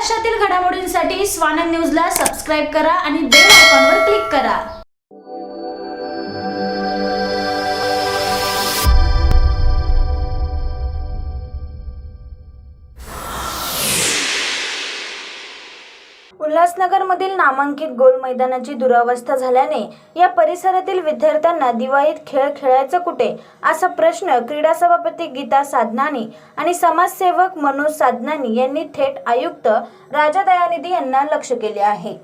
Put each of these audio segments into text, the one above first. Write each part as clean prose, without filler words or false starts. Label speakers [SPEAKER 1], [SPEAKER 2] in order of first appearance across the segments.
[SPEAKER 1] महाराष्ट्रातील घडामोडींसाठी स्वानंद न्यूजला सबस्क्राइब करा आणि बेल आयकॉनवर क्लिक करा। उल्हासनगरमधील नामांकित गोल मैदानाची दुरावस्था झाल्याने या परिसरातील विद्यार्थ्यांना दिवाळीत खेळ खेळायचं कुठे असा प्रश्न क्रीडा सभापती गीता साधनानी आणि समाजसेवक मनोज साधनानी यांनी थेट आयुक्त राजा दयानिधी यांना लक्ष केले आहे।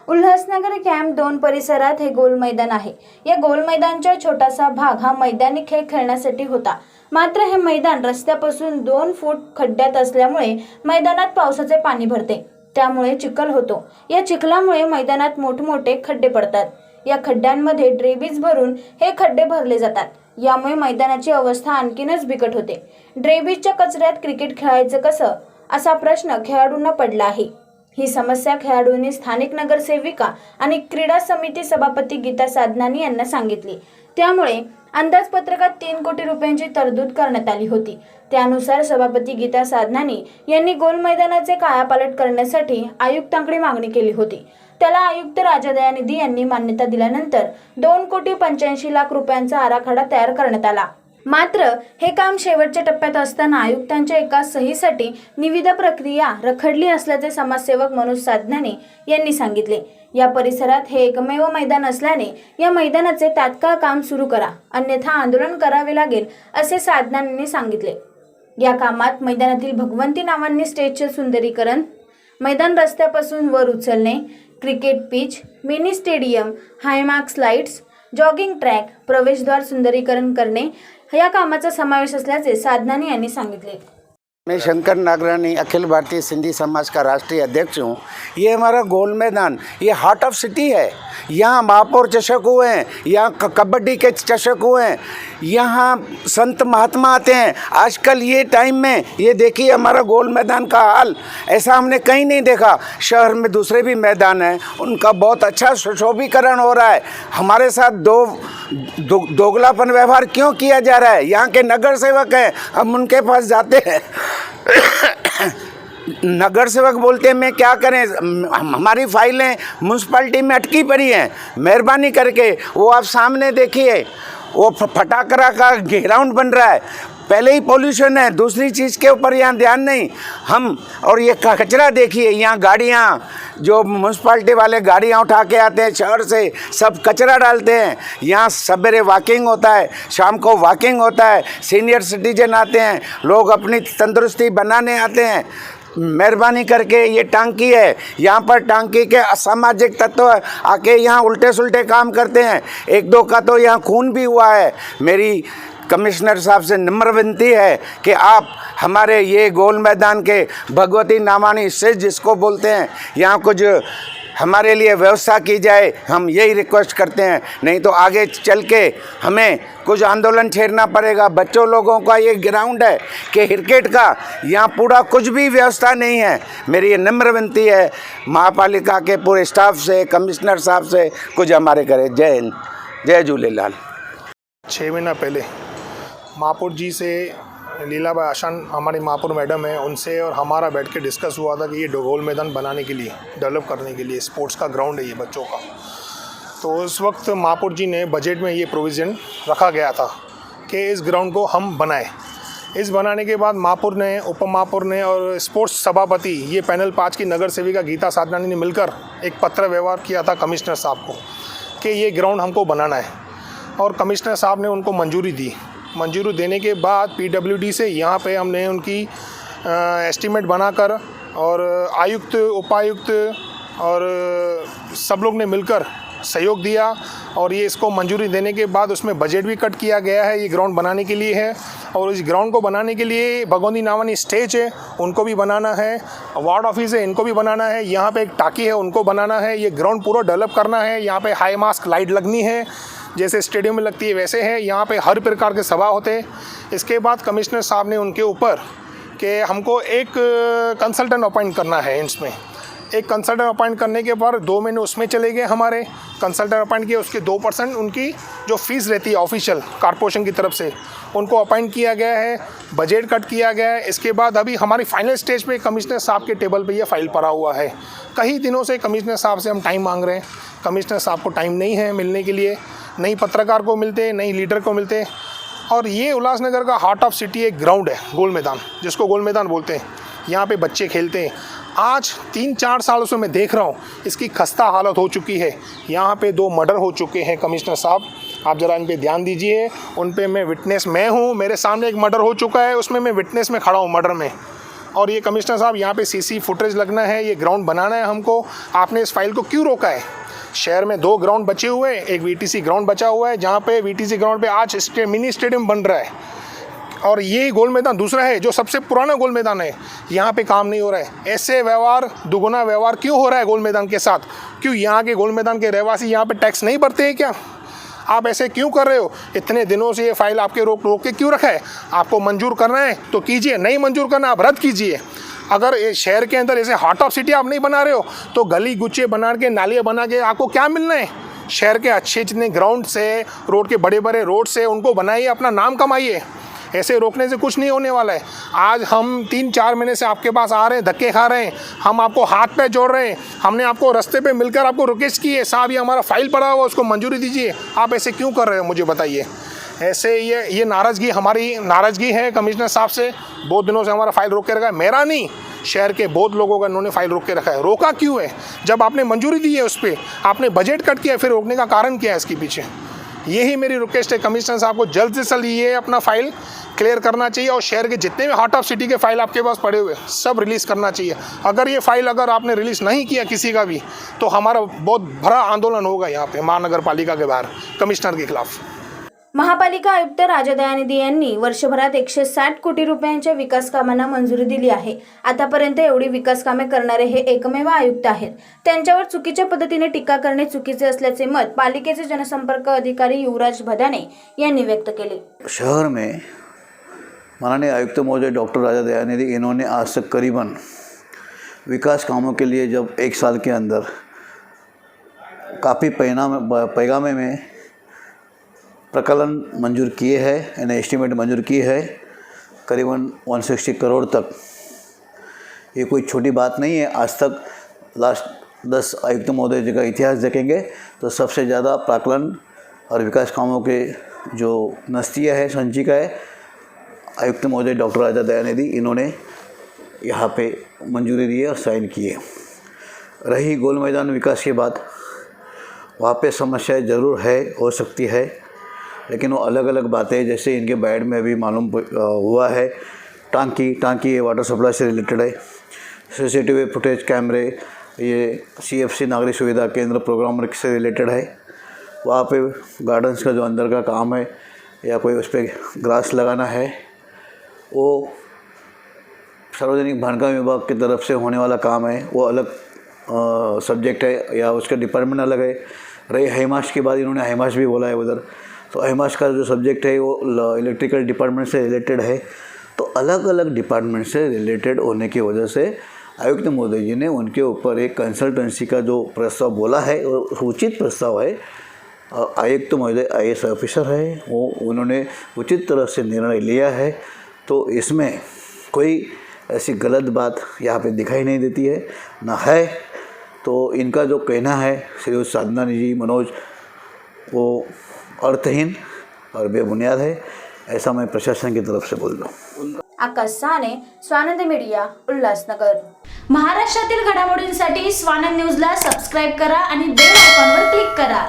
[SPEAKER 1] उल्हासनगर कॅम्प 2 परिसरात हे गोल मैदान आहे। या गोल मैदानाचा छोटासा भाग हा मैदानी खेळ खेळण्यासाठी होता, मात्र हे मैदान रस्त्यापासून 2 फूट खड्ड्यात असल्यामुळे मैदानात पावसाचे पाणी भरते, त्यामुळे चिखल होतो। या चिखलामुळे मैदानात मोठमोठे खड्डे पडतात। या खड्ड्यांमध्ये ड्रेबीज भरून हे खड्डे भरले जातात, यामुळे मैदानाची अवस्था आणखीनच बिकट होते। ड्रेबीजच्या कचऱ्यात क्रिकेट खेळायचं कसं असा प्रश्न खेळाडूंना पडला आहे। ही समस्या खेळाडूंनी स्थानिक नगरसेविका आणि क्रीडा समिती सभापती गीता साधनानी यांना सांगितली, त्यामुळे अंदाजपत्रकात 3 कोटी रुपयांची तरतूद करण्यात आली होती। त्यानुसार सभापती गीता साधनानी यांनी गोल मैदानाचे कायापालट करण्यासाठी आयुक्तांकडे मागणी केली होती। त्याला आयुक्त राजा दयानिधी यांनी मान्यता दिल्यानंतर 2,85,00,000 रुपयांचा आराखडा तयार करण्यात आला। मात्र हे काम शेवटच्या टप्प्यात असताना आयुक्तांच्या एका सहीसाठी निविदा प्रक्रिया रखडली असल्याचे समाजसेवक मनोज साधनानी यांनी सांगितले। या परिसरात हे एकमेव मैदान असल्याने या मैदानाचे तात्काळ काम सुरू करा, अन्यथा आंदोलन करावे लागेल असे साधनांनी सांगितले। या कामात मैदानातील भगवंती नावांनी स्टेजचे सुंदरीकरण, मैदान रस्त्यापासून वर उचलणे, क्रिकेट पिच, मिनी स्टेडियम, हायमार्क स्लाइड्स, जॉगिंग ट्रॅक, प्रवेशद्वार सुंदरीकरण करणे या कामाचा समावेश असल्याचे साधनानी यांनी सांगितले।
[SPEAKER 2] मैं शंकर नागरानी अखिल भारतीय सिंधी समाज का राष्ट्रीय अध्यक्ष हूँ। ये हमारा गोल मैदान ये हार्ट ऑफ सिटी है। यहाँ महापौर चषक हुए हैं, यहाँ कबड्डी के चषक हुए हैं, यहाँ संत महात्मा आते हैं। आजकल ये टाइम में ये देखिए हमारा गोल मैदान का हाल ऐसा हमने कहीं नहीं देखा। शहर में दूसरे भी मैदान हैं, उनका बहुत अच्छा सुशोभीकरण हो रहा है। हमारे साथ दोगलापन व्यवहार क्यों किया जा रहा है? यहाँ के नगर सेवक हैं, हम उनके पास जाते हैं नगर सेवक बोलते हैं मैं क्या करें, हमारी फाइलें म्यूनसिपाल्टी में अटकी पड़ी हैं, मेहरबानी करके वो आप सामने देखिए, वो फटाकरा का ग्राउंड बन रहा है, पहले ही पोल्यूशन है, दूसरी चीज़ के ऊपर यहाँ ध्यान नहीं। हम और ये कचरा देखिए, यहाँ गाड़ियाँ जो म्यूनसिपाल्टी वाले गाड़ियाँ उठा के आते हैं शहर से, सब कचरा डालते हैं। यहाँ सवेरे वॉकिंग होता है, शाम को वॉकिंग होता है, सीनियर सिटीजन आते हैं, लोग अपनी तंदुरुस्ती बनाने आते हैं। मेहरबानी करके ये टांकी है, यहाँ पर टांकी के असामाजिक तत्व आके यहाँ उल्टे सुल्टे काम करते हैं। 1-2 का तो यहाँ खून भी हुआ है। मेरी कमिश्नर साहब से नम्र विनती है कि आप हमारे ये गोल मैदान के भगवती नामानी से जिसको बोलते हैं, यहाँ कुछ हमारे लिए व्यवस्था की जाए, हम यही रिक्वेस्ट करते हैं। नहीं तो आगे चल के हमें कुछ आंदोलन छेड़ना पड़ेगा। बच्चों लोगों का ये ग्राउंड है कि क्रिकेट का, यहाँ पूरा कुछ भी व्यवस्था नहीं है। मेरी ये नम्र विनती है महापालिका के पूरे स्टाफ से, कमिश्नर साहब से कुछ हमारे करे। जय हिंद, जय झूलेलाल।
[SPEAKER 3] 6 महीना पहले महापौर जी से लीलाबाई आशान हमारी महापौर मैडम है, उनसे और हमारा बैठ के डिस्कस हुआ था कि ये गोल मैदान बनाने के लिए, डेवलप करने के लिए, स्पोर्ट्स का ग्राउंड है ये बच्चों का। तो उस वक्त महापौर जी ने बजट में ये प्रोविज़न रखा गया था कि इस ग्राउंड को हम बनाएं। इस बनाने के बाद महापौर ने, उप महापौर ने और स्पोर्ट्स सभापति ये पैनल 5 की नगर सेविका गीता साधनानी ने मिलकर एक पत्र व्यवहार किया था कमिश्नर साहब को कि ये ग्राउंड हमको बनाना है, और कमिश्नर साहब ने उनको मंजूरी दी। मंजूरी देने के बाद पीडब्ल्यूडी से यहाँ पे हमने उनकी एस्टीमेट बनाकर और आयुक्त, उपायुक्त और सब लोग ने मिलकर सहयोग दिया, और ये इसको मंजूरी देने के बाद उसमें बजट भी कट किया गया है। ये ग्राउंड बनाने के लिए है, और इस ग्राउंड को बनाने के लिए भगवंती नावानी स्टेज है, उनको भी बनाना है, वार्ड ऑफिस है, इनको भी बनाना है, यहाँ पे एक टाकी है, उनको बनाना है। ये ग्राउंड पूरा डेवलप करना है। यहाँ पे हाई मास्क लाइट लगनी है, जैसे स्टेडियम में लगती है वैसे है। यहाँ पे हर प्रकार के सभा होते हैं। इसके बाद कमिश्नर साहब ने उनके ऊपर कि हमको एक कंसल्टेंट अपॉइंट करना है इसमें, एक कंसल्टेंट अपॉइंट करने के बाद 2 महीने उसमें चले गए हमारे। कंसल्टेंट अपॉइंट किए, उसके 2% उनकी जो फीस रहती है ऑफिशियल कॉर्पोरेशन की तरफ से, उनको अपॉइंट किया गया है, बजट कट किया गया है। इसके बाद अभी हमारी फाइनल स्टेज पे कमिश्नर साहब के टेबल पे ये फाइल पड़ा हुआ है। कई दिनों से कमिश्नर साहब से हम टाइम मांग रहे हैं, कमिश्नर साहब को टाइम नहीं है मिलने के लिए, नहीं पत्रकार को मिलते, नहीं लीडर को मिलते। और ये उल्लासनगर का हार्ट ऑफ सिटी एक ग्राउंड है, गोल मैदान, जिसको गोल मैदान बोलते हैं। यहाँ पे बच्चे खेलते हैं। आज 3-4 सालों से मैं देख रहा हूँ इसकी खस्ता हालत हो चुकी है। यहाँ पे 2 मर्डर हो चुके हैं। कमिश्नर साहब, आप ज़रा इन पे ध्यान दीजिए। उन पे मैं विटनेस मैं हूँ, मेरे सामने एक मर्डर हो चुका है, उसमें मैं विटनेस में खड़ा हूँ मर्डर में। और ये कमिश्नर साहब, यहाँ पे सीसी फुटेज लगना है, ये ग्राउंड बनाना है हमको। आपने इस फाइल को क्यों रोका है? शहर में 2 ग्राउंड बचे हुए हैं, एक वीटीसी ग्राउंड बचा हुआ है, जहाँ पे वीटीसी ग्राउंड पे आज मिनी स्टेडियम बन रहा है। और ये गोल मैदान दूसरा है जो सबसे पुराना गोल मैदान है, यहाँ पे काम नहीं हो रहा है। ऐसे व्यवहार, दुगुना व्यवहार क्यों हो रहा है गोल मैदान के साथ? क्यों यहाँ के गोल मैदान के रहवासी यहाँ पे टैक्स नहीं भरते हैं क्या? आप ऐसे क्यों कर रहे हो? इतने दिनों से ये फाइल आपके रोक के क्यों रखा है? आपको मंजूर करना है तो कीजिए, नहीं मंजूर करना आप रद्द कीजिए। अगर ये शहर के अंदर ऐसे हार्ट ऑफ सिटी आप नहीं बना रहे हो तो गली गुच्चे बना के, नालियाँ बना के आपको क्या मिलना है? शहर के अच्छे जितने ग्राउंड से, रोड के बड़े बड़े रोड से, उनको बनाइए, अपना नाम कमाइए। ऐसे रोकने से कुछ नहीं होने वाला है। आज हम 3-4 महीने से आपके पास आ रहे हैं, धक्के खा रहे हैं, हम आपको हाथ पे जोड़ रहे हैं। हमने आपको रास्ते पे मिलकर आपको रिक्वेस्ट की है, साहब ये हमारा फाइल पड़ा हुआ, उसको मंजूरी दीजिए। आप ऐसे क्यों कर रहे हो मुझे बताइए? ऐसे ये नाराज़गी, हमारी नाराज़गी है कमिश्नर साहब से। बहुत दिनों से हमारा फाइल रोक के रखा है, मेरा नहीं, शहर के बहुत लोगों का इन्होंने फाइल रोक के रखा है। रोका क्यों है? जब आपने मंजूरी दी है उस पर, आपने बजट कट किया, फिर रोकने का कारण क्या है इसके पीछे? यही मेरी रिक्वेस्ट है कमिश्नर साहब को, जल्द से जल्द ये अपना फाइल क्लियर करना चाहिए और शहर के जितने भी हार्ट ऑफ सिटी के फाइल आपके पास पड़े हुए सब रिलीज़ करना चाहिए। अगर ये फाइल आपने रिलीज़ नहीं किया किसी का भी, तो हमारा बहुत बड़ा आंदोलन होगा यहाँ पे महानगर पालिका के बाहर कमिश्नर के खिलाफ।
[SPEAKER 1] महापालिका आयुक्त राजा दयानिधी यांनी वर्षभरात 160 कोटी रुपयांच्या विकास कामांना मंजुरी दिली आहे। आतापर्यंत एवढी विकास कामे करणारे हे एकमेव आयुक्त आहेत। त्यांच्यावर चुकीच्या पद्धतीने टीका करणे चुकीचे असल्याचे मत पालिकेचे जनसंपर्क अधिकारी युवराज भदाने यांनी व्यक्त केले।
[SPEAKER 4] शहर में माननीय आयुक्त महोदय डॉक्टर राजा दयानिधि, इन्होंने आज तक करीबन विकास कामों के लिए जब 1 साल के अंदर काफ़ी पैगामे में प्रकलन मंजूर किए हैं, यानी एस्टीमेट मंजूर किए है करीबन 160 करोड़ तक। ये कोई छोटी बात नहीं है। आज तक लास्ट 10 आयुक्त महोदय जी का इतिहास देखेंगे तो सबसे ज़्यादा प्राकलन और विकास कामों के जो नस्तिया है, संचिका है, आयुक्त महोदय डॉक्टर राजा दयानिधि, इन्होंने यहाँ पे मंजूरी दी है और साइन किए। रही गोल मैदान विकास की बात, वहाँ पे समस्याएं ज़रूर है, हो सकती है, लेकिन वो अलग अलग बातें, जैसे इनके बैड में भी मालूम हुआ है, टांकी वाटर सप्लाई से रिलेटेड है, सीसीटीवी फुटेज कैमरे, ये CFC नागरिक सुविधा केंद्र प्रोग्राम से रिलेटेड है। वहाँ पे गार्डन्स का जो अंदर का काम है या कोई उस पर ग्रास लगाना है, वो सार्वजनिक बांधकाम विभाग की तरफ से होने वाला काम है, वो अलग सब्जेक्ट है या उसका डिपार्टमेंट अलग है। रही हैमाश की बात, इन्होंने हैमाश भी बोला है उधर, तो हैमाश का जो सब्जेक्ट है वो इलेक्ट्रिकल डिपार्टमेंट से रिलेटेड है। तो अलग अलग डिपार्टमेंट से रिलेटेड होने की वजह से आयुक्त महोदय जी ने उनके ऊपर एक कंसल्टेंसी का जो प्रस्ताव बोला है वो उचित प्रस्ताव है। आयुक्त महोदय IAS ऑफिसर है, वो उन्होंने उचित तरह से निर्णय लिया है, तो इसमें कोई ऐसी गलत बात यहाँ पे दिखाई नहीं देती है, ना है। तो इनका जो कहना है श्री साधना जी, मनोज, वो अर्थहीन और बेबुनियाद है, ऐसा मैं प्रशासन की तरफ से बोल रहा हूँ।
[SPEAKER 1] आकाश साने, स्वानंद मीडिया, उल्हासनगर। महाराष्ट्रातील घडामोडींसाठी स्वानंद न्यूजला सबस्क्राईब करा आणि बेल आयकॉनवर क्लिक करा।